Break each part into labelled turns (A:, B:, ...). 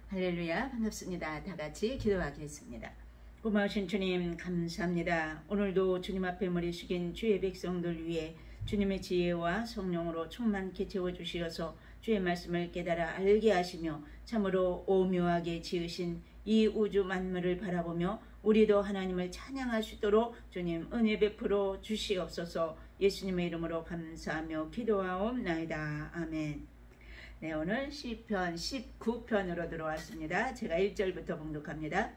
A: 할렐루야, 반갑습니다. 다 같이 기도하겠습니다. 고마우신 주님 감사합니다. 오늘도 주님 앞에 머리 숙인 주의 백성들 위해 주님의 지혜와 성령으로 충만케 채워주시어서 주의 말씀을 깨달아 알게 하시며 참으로 오묘하게 지으신 이 우주 만물을 바라보며 우리도 하나님을 찬양할 수 있도록 주님 은혜 베풀어 주시옵소서. 예수님의 이름으로 감사하며 기도하옵나이다. 아멘. 네, 오늘 시편 19편으로 들어왔습니다. 제가 1절부터 봉독합니다.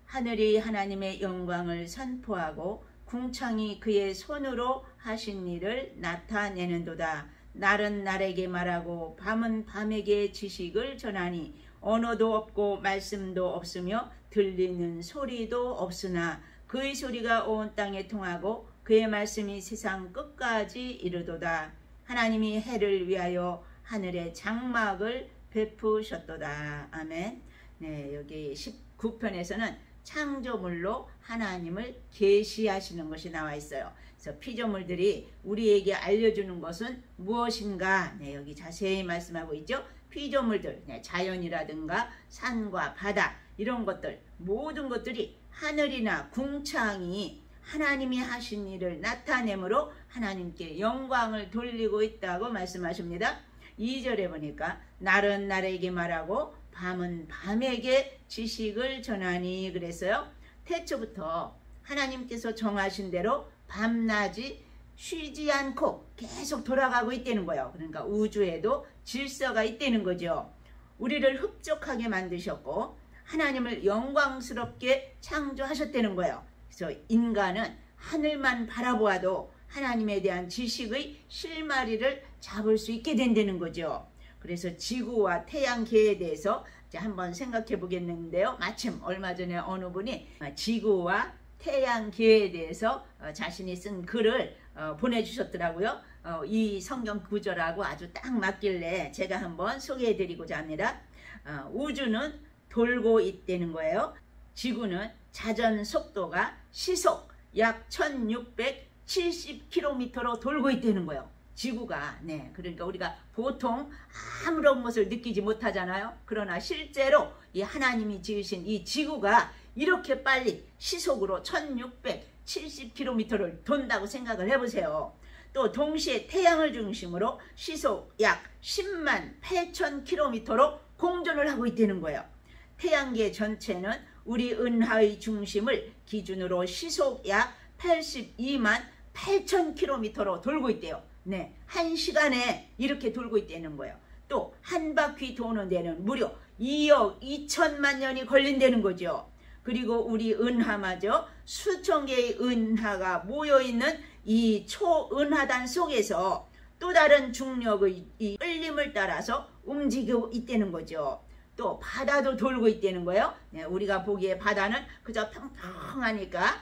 A: 하늘이 하나님의 영광을 선포하고 궁창이 그의 손으로 하신 일을 나타내는도다. 날은 날에게 말하고 밤은 밤에게 지식을 전하니 언어도 없고 말씀도 없으며 들리는 소리도 없으나 그의 소리가 온 땅에 통하고 그의 말씀이 세상 끝까지 이르도다. 하나님이 해를 위하여 하늘의 장막을 베푸셨도다. 아멘. 네, 여기 19편에서는 창조물로 하나님을 계시하시는 것이 나와 있어요. 그래서 피조물들이 우리에게 알려주는 것은 무엇인가? 네, 여기 자세히 말씀하고 있죠. 피조물들, 네, 자연이라든가 산과 바다 이런 것들, 모든 것들이 하늘이나 궁창이 하나님이 하신 일을 나타내므로 하나님께 영광을 돌리고 있다고 말씀하십니다. 2절에 보니까 날은 날에게 말하고 밤은 밤에게 지식을 전하니 그랬어요. 태초부터 하나님께서 정하신 대로 밤낮이 쉬지 않고 계속 돌아가고 있다는 거예요. 그러니까 우주에도 질서가 있다는 거죠. 우리를 흡족하게 만드셨고 하나님을 영광스럽게 창조하셨다는 거예요. 그래서 인간은 하늘만 바라보아도 하나님에 대한 지식의 실마리를 잡을 수 있게 된다는 거죠. 그래서 지구와 태양계에 대해서 이제 한번 생각해 보겠는데요. 마침 얼마 전에 어느 분이 지구와 태양계에 대해서 자신이 쓴 글을 보내주셨더라고요. 이 성경 구절하고 아주 딱 맞길래 제가 한번 소개해 드리고자 합니다. 우주는 돌고 있다는 거예요. 지구는 자전 속도가 시속 약 1670km로 돌고 있다는 거예요. 지구가. 네, 그러니까 우리가 보통 아무런 것을 느끼지 못하잖아요. 그러나 실제로 이 하나님이 지으신 이 지구가 이렇게 빨리 시속으로 1670km를 돈다고 생각을 해보세요. 또 동시에 태양을 중심으로 시속 약 10만 8천 km로 공전을 하고 있다는 거예요. 태양계 전체는 우리 은하의 중심을 기준으로 시속 약 82만 8천 km로 돌고 있대요. 네, 1시간에 이렇게 돌고 있다는 거예요. 또 한 바퀴 도는 데는 무려 2억 2천만 년이 걸린다는 거죠. 그리고 우리 은하마저 수천 개의 은하가 모여있는 이 초은하단 속에서 또 다른 중력의 이 끌림을 따라서 움직이고 있다는 거죠. 또 바다도 돌고 있다는 거예요. 네, 우리가 보기에 바다는 그저 평평하니까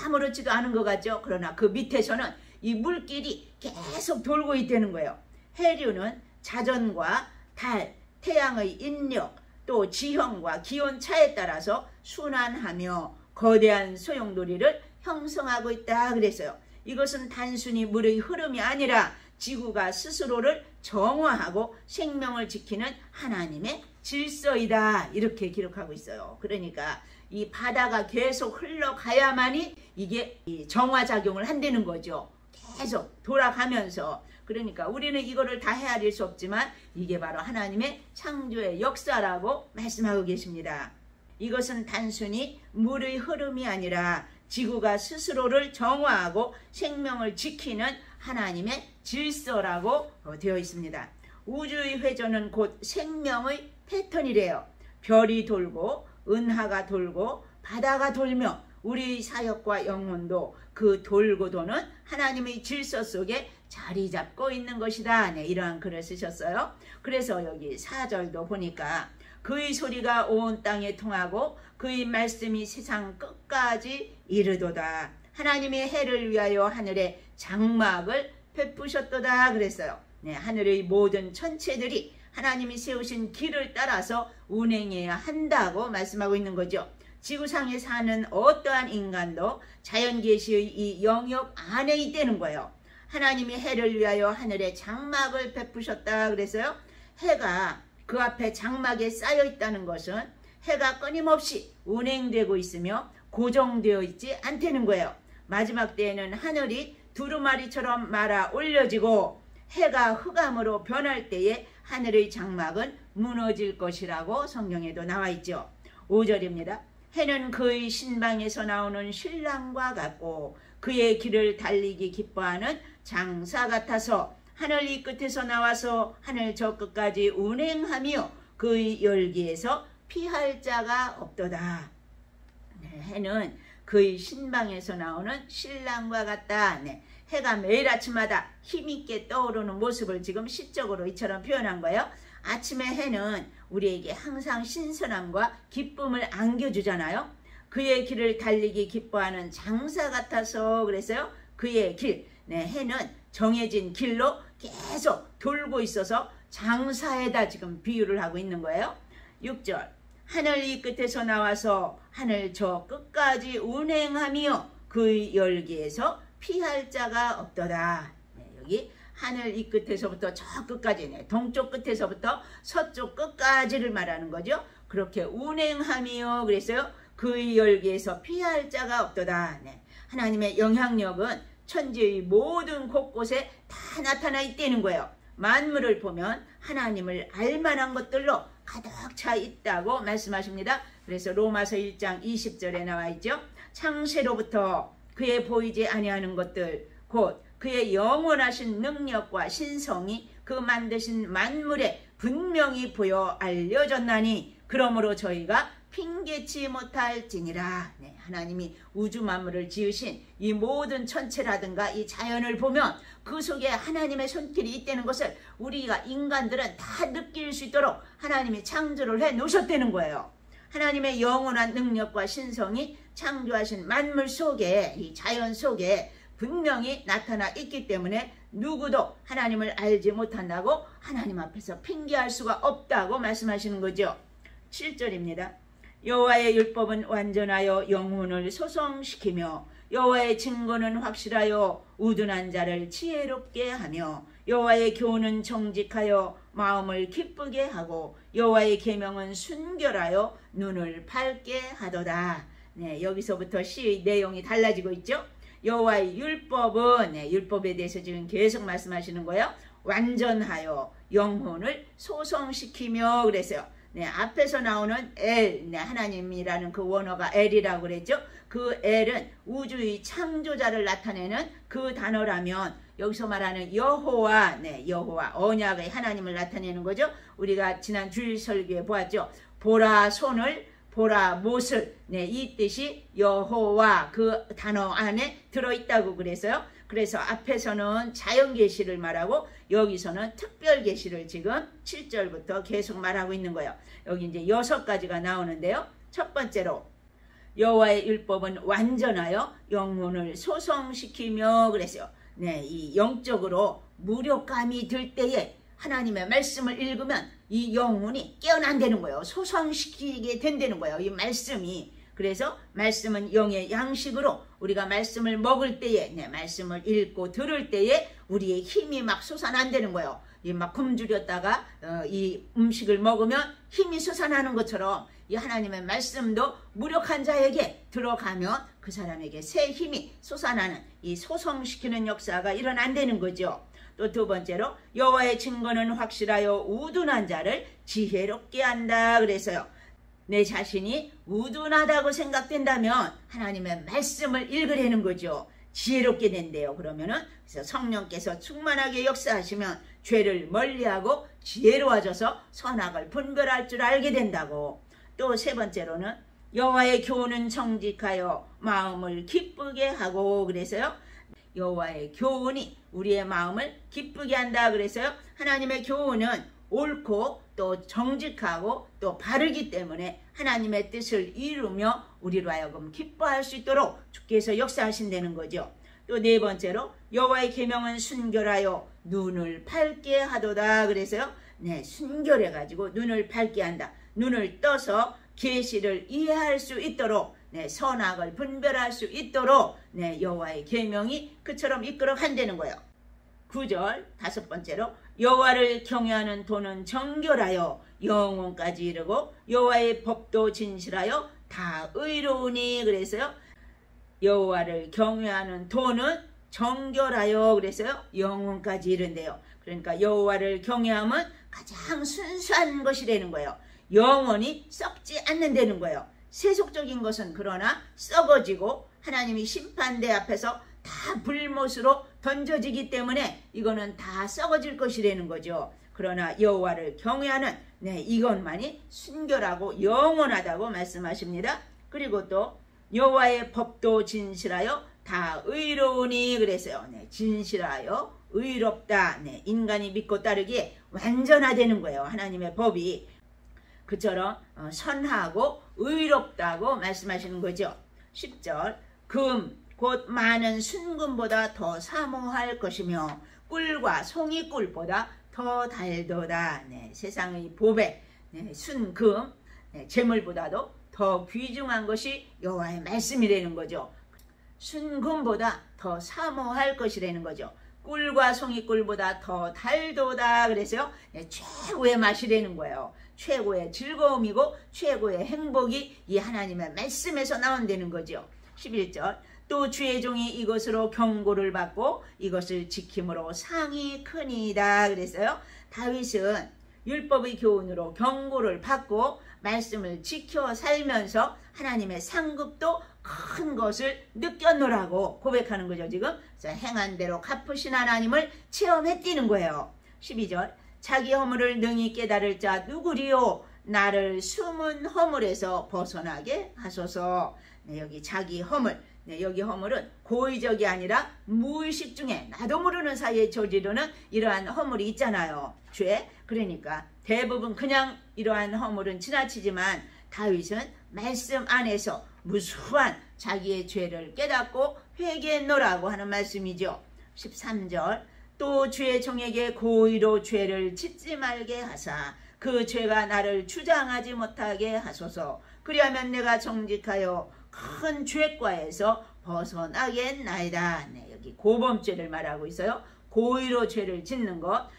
A: 아무렇지도 않은 것 같죠. 그러나 그 밑에서는 이 물길이 계속 돌고 있다는 거예요. 해류는 자전과 달, 태양의 인력, 또 지형과 기온 차에 따라서 순환하며 거대한 소용돌이를 형성하고 있다 그랬어요. 이것은 단순히 물의 흐름이 아니라 지구가 스스로를 정화하고 생명을 지키는 하나님의 질서이다 이렇게 기록하고 있어요. 그러니까 이 바다가 계속 흘러가야만이 이게 정화작용을 한다는 거죠. 계속 돌아가면서. 그러니까 우리는 이거를 다 헤아릴 수 없지만 이게 바로 하나님의 창조의 역사라고 말씀하고 계십니다. 이것은 단순히 물의 흐름이 아니라 지구가 스스로를 정화하고 생명을 지키는 하나님의 질서라고 되어 있습니다. 우주의 회전은 곧 생명의 패턴이래요. 별이 돌고 은하가 돌고 바다가 돌며 우리 사역과 영혼도 그 돌고 도는 하나님의 질서 속에 자리 잡고 있는 것이다. 네, 이러한 글을 쓰셨어요. 그래서 여기 4절도 보니까 그의 소리가 온 땅에 통하고 그의 말씀이 세상 끝까지 이르도다. 하나님이 해를 위하여 하늘에 장막을 베푸셨도다 그랬어요. 네, 하늘의 모든 천체들이 하나님이 세우신 길을 따라서 운행해야 한다고 말씀하고 있는 거죠. 지구상에 사는 어떠한 인간도 자연계시의 이 영역 안에 있다는 거예요. 하나님이 해를 위하여 하늘에 장막을 베푸셨다 그래서요. 해가 그 앞에 장막에 쌓여 있다는 것은 해가 끊임없이 운행되고 있으며 고정되어 있지 않다는 거예요. 마지막 때에는 하늘이 두루마리처럼 말아 올려지고 해가 흑암으로 변할 때에 하늘의 장막은 무너질 것이라고 성경에도 나와 있죠. 5절입니다. 해는 그의 신방에서 나오는 신랑과 같고 그의 길을 달리기 기뻐하는 장사 같아서 하늘 이 끝에서 나와서 하늘 저 끝까지 운행하며 그의 열기에서 피할 자가 없도다. 네, 해는 그의 신방에서 나오는 신랑과 같다. 네, 해가 매일 아침마다 힘있게 떠오르는 모습을 지금 시적으로 이처럼 표현한 거예요. 아침에 해는 우리에게 항상 신선함과 기쁨을 안겨주잖아요. 그의 길을 달리기 기뻐하는 장사 같아서 그래서요. 그의 길, 네, 해는 정해진 길로 계속 돌고 있어서 장사에다 지금 비유를 하고 있는 거예요. 6절, 하늘 이 끝에서 나와서 하늘 저 끝까지 운행하며 그의 열기에서 피할 자가 없도다. 네, 여기 하늘 이 끝에서부터 저 끝까지, 동쪽 끝에서부터 서쪽 끝까지를 말하는 거죠. 그렇게 운행하며 그랬어요. 그의 열기에서 피할 자가 없도다. 네, 하나님의 영향력은 천지의 모든 곳곳에 다 나타나 있다는 거예요. 만물을 보면 하나님을 알만한 것들로 가득 차 있다고 말씀하십니다. 그래서 로마서 1장 20절에 나와 있죠. 창세로부터 그의 보이지 아니하는 것들 곧 그의 영원하신 능력과 신성이 그 만드신 만물에 분명히 보여 알려졌나니 그러므로 저희가 핑계치 못할지니라. 네, 하나님이 우주 만물을 지으신 이 모든 천체라든가 이 자연을 보면 그 속에 하나님의 손길이 있다는 것을 우리가 인간들은 다 느낄 수 있도록 하나님이 창조를 해 놓으셨다는 거예요. 하나님의 영원한 능력과 신성이 창조하신 만물 속에, 이 자연 속에 분명히 나타나 있기 때문에 누구도 하나님을 알지 못한다고 하나님 앞에서 핑계할 수가 없다고 말씀하시는 거죠. 7절입니다. 여호와의 율법은 완전하여 영혼을 소성시키며 여호와의 증거는 확실하여 우둔한 자를 지혜롭게 하며 여호와의 교훈은 정직하여 마음을 기쁘게 하고 여호와의 계명은 순결하여 눈을 밝게 하도다. 네, 여기서부터 시의 내용이 달라지고 있죠. 여호와의 율법은, 네, 율법에 대해서 지금 계속 말씀하시는 거예요. 완전하여 영혼을 소성시키며 그랬어요. 네, 앞에서 나오는 엘, 네, 하나님이라는 그 원어가 엘이라고 그랬죠. 그 엘은 우주의 창조자를 나타내는 그 단어라면 여기서 말하는 여호와, 네, 여호와 언약의 하나님을 나타내는 거죠. 우리가 지난 주일 설교에 보았죠. 보라 손을, 보라 못을, 네, 이 뜻이 여호와 그 단어 안에 들어있다고 그래서요. 그래서 앞에서는 자연계시를 말하고 여기서는 특별계시를 지금 7절부터 계속 말하고 있는 거예요. 여기 이제 6가지가 나오는데요. 첫 번째로 여호와의 율법은 완전하여 영혼을 소성시키며 그랬어요. 네, 이 영적으로 무력감이 들 때에 하나님의 말씀을 읽으면 이 영혼이 깨어난다는 거예요. 소성시키게 된다는 거예요. 이 말씀이. 그래서 말씀은 영의 양식으로 우리가 말씀을 먹을 때에, 네, 말씀을 읽고 들을 때에 우리의 힘이 막 솟아난다는 거예요. 이 막 굶주렸다가 이 음식을 먹으면 힘이 솟아나는 것처럼 이 하나님의 말씀도 무력한 자에게 들어가면 그 사람에게 새 힘이 솟아나는 이 소성시키는 역사가 일어난다는 거죠. 또 두 번째로 여호와의 증거는 확실하여 우둔한 자를 지혜롭게 한다 그래서요. 내 자신이 우둔하다고 생각된다면 하나님의 말씀을 읽으려는 거죠. 지혜롭게 된대요. 그러면은 그래서 성령께서 충만하게 역사하시면 죄를 멀리하고 지혜로워져서 선악을 분별할 줄 알게 된다고. 또 세 번째로는 여호와의 교훈은 정직하여 마음을 기쁘게 하고 그래서요. 여호와의 교훈이 우리의 마음을 기쁘게 한다 그래서요. 하나님의 교훈은 옳고 또 정직하고 또 바르기 때문에 하나님의 뜻을 이루며 우리로 하여금 기뻐할 수 있도록 주께서 역사하신다는 거죠. 또 네 번째로 여호와의 계명은 순결하여 눈을 밝게 하도다 그래서요. 네, 순결해 가지고 눈을 밝게 한다. 눈을 떠서 계시를 이해할 수 있도록, 네, 선악을 분별할 수 있도록, 네, 여호와의 계명이 그처럼 이끌어 간다는 거예요. 9절 다섯 번째로 여호와를 경외하는 도는 정결하여 영혼까지 이르고 여호와의 법도 진실하여 다 의로우니. 그래서요 여호와를 경외하는 도는 정결하여 그래서요 영혼까지 이른대요. 그러니까 여호와를 경외함은 가장 순수한 것이라는 거예요. 영혼이 썩지 않는다는 거예요. 세속적인 것은 그러나 썩어지고 하나님이 심판대 앞에서 다 불못으로 던져지기 때문에 이거는 다 썩어질 것이라는 거죠. 그러나 여호와를 경외하는 이것만이 순결하고 영원하다고 말씀하십니다. 그리고 또 여호와의 법도 진실하여 다 의로우니. 그래서요 진실하여 의롭다. 인간이 믿고 따르기에 완전하다는 거예요. 하나님의 법이 그처럼 선하고 의롭다고 말씀하시는 거죠. 10절 금 곧 많은 순금보다 더 사모할 것이며 꿀과 송이꿀보다 더 달도다. 세상의 보배 순금 재물보다도 더 귀중한 것이 여호와의 말씀이라는 거죠. 순금보다 더 사모할 것이라는 거죠. 꿀과 송이꿀보다 더 달도다. 그래서요 최고의 맛이라는 거예요. 최고의 즐거움이고 최고의 행복이 이 하나님의 말씀에서 나온다는 거죠. 11절 또 주의 종이 이것으로 경고를 받고 이것을 지킴으로 상이 크니이다. 그래서요 다윗은 율법의 교훈으로 경고를 받고 말씀을 지켜 살면서 하나님의 상급도 큰 것을 느꼈노라고 고백하는 거죠. 지금 행한 대로 갚으신 하나님을 체험했다는 거예요. 12절 자기 허물을 능히 깨달을 자 누구리요 나를 숨은 허물에서 벗어나게 하소서. 여기 자기 허물 여기 허물은 고의적이 아니라 무의식 중에 나도 모르는 사이에 저지르는 이러한 허물이 있잖아요. 죄. 그러니까 대부분 그냥 이러한 허물은 지나치지만 다윗은 말씀 안에서 무수한 자기의 죄를 깨닫고 회개했노라고 하는 말씀이죠. 13절 또 주의 종에게 고의로 죄를 짓지 말게 하사 그 죄가 나를 주장하지 못하게 하소서. 그리하면 내가 정직하여 큰 죄과에서 벗어나겠나이다. 여기 고범죄를 말하고 있어요. 고의로 죄를 짓는 것.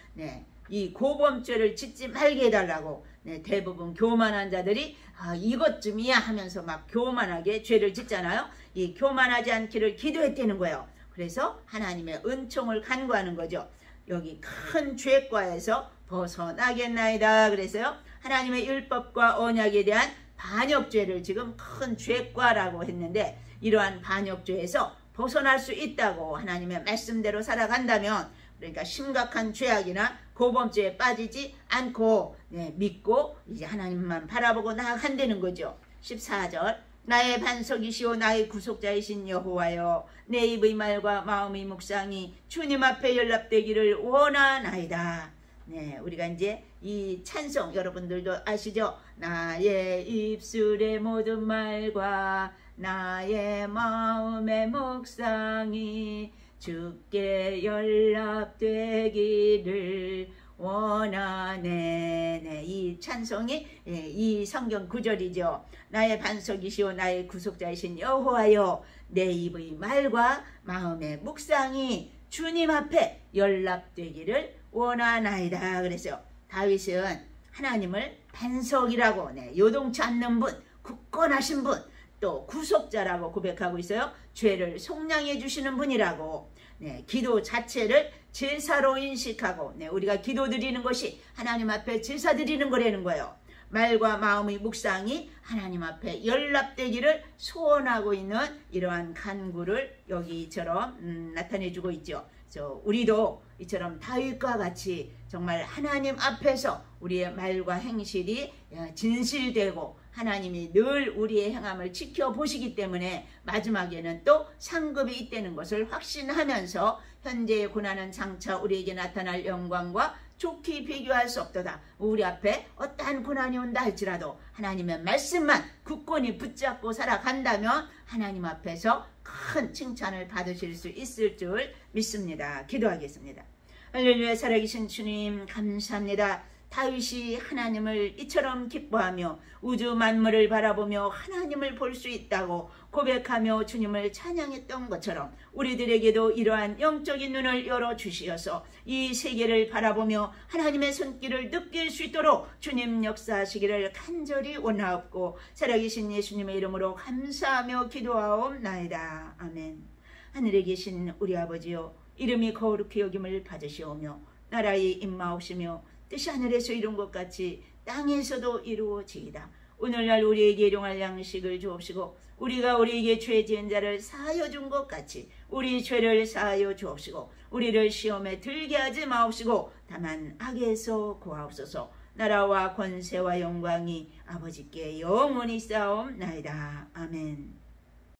A: 이 고범죄를 짓지 말게 해달라고. 대부분 교만한 자들이 이것쯤이야 하면서 막 교만하게 죄를 짓잖아요. 이 교만하지 않기를 기도했다는 거예요. 그래서 하나님의 은총을 간구하는 거죠. 여기 큰 죄과에서 벗어나겠나이다. 그래서요 하나님의 율법과 언약에 대한 반역죄를 지금 큰 죄과라고 했는데 이러한 반역죄에서 벗어날 수 있다고 하나님의 말씀대로 살아간다면 그러니까 심각한 죄악이나 고범죄에 빠지지 않고 믿고 이제 하나님만 바라보고 나아간다는 거죠. 14절 나의 반석이시오 나의 구속자이신 여호와여 내 입의 말과 마음의 묵상이 주님 앞에 연락되기를 원하나이다. 우리가 이제 이 찬송 여러분들도 아시죠? 나의 입술의 모든 말과 나의 마음의 묵상이 주께 연락되기를 원하네. 이 찬송이 이 성경 구절이죠. 나의 반석이시오 나의 구속자이신 여호와여 내 입의 말과 마음의 묵상이 주님 앞에 연락되기를 원하나이다. 그래서 다윗은 하나님을 반석이라고 요동치 않는 분, 굳건하신 분, 또 구속자라고 고백하고 있어요. 죄를 속량해 주시는 분이라고. 기도 자체를 제사로 인식하고 우리가 기도 드리는 것이 하나님 앞에 제사 드리는 거라는 거예요. 말과 마음의 묵상이 하나님 앞에 연락되기를 소원하고 있는 이러한 간구를 여기처럼 나타내주고 있죠. 우리도 이처럼 다윗과 같이 정말 하나님 앞에서 우리의 말과 행실이 진실되고 하나님이 늘 우리의 행함을 지켜보시기 때문에 마지막에는 또 상급이 있다는 것을 확신하면서 현재의 고난은 장차 우리에게 나타날 영광과 좋게 비교할 수 없도다. 우리 앞에 어떠한 고난이 온다 할지라도 하나님의 말씀만 굳건히 붙잡고 살아간다면 하나님 앞에서 큰 칭찬을 받으실 수 있을 줄 믿습니다. 기도하겠습니다. 할렐루야. 살아계신 주님 감사합니다. 다윗이 하나님을 이처럼 기뻐하며 우주 만물을 바라보며 하나님을 볼 수 있다고 고백하며 주님을 찬양했던 것처럼 우리들에게도 이러한 영적인 눈을 열어주시어서 이 세계를 바라보며 하나님의 손길을 느낄 수 있도록 주님 역사하시기를 간절히 원하옵고 살아계신 예수님의 이름으로 감사하며 기도하옵나이다. 아멘. 하늘에 계신 우리 아버지여, 이름이 거룩히 여김을 받으시오며 나라의 임마옵시며 뜻이 하늘에서 이룬 것 같이 땅에서도 이루어지이다. 오늘날 우리에게 일용할 양식을 주옵시고 우리가 우리에게 죄 지은 자를 사하여 준 것 같이 우리 죄를 사하여 주옵시고 우리를 시험에 들게 하지 마옵시고 다만 악에서 구하옵소서. 나라와 권세와 영광이 아버지께 영원히 쌓옵나이다. 아멘.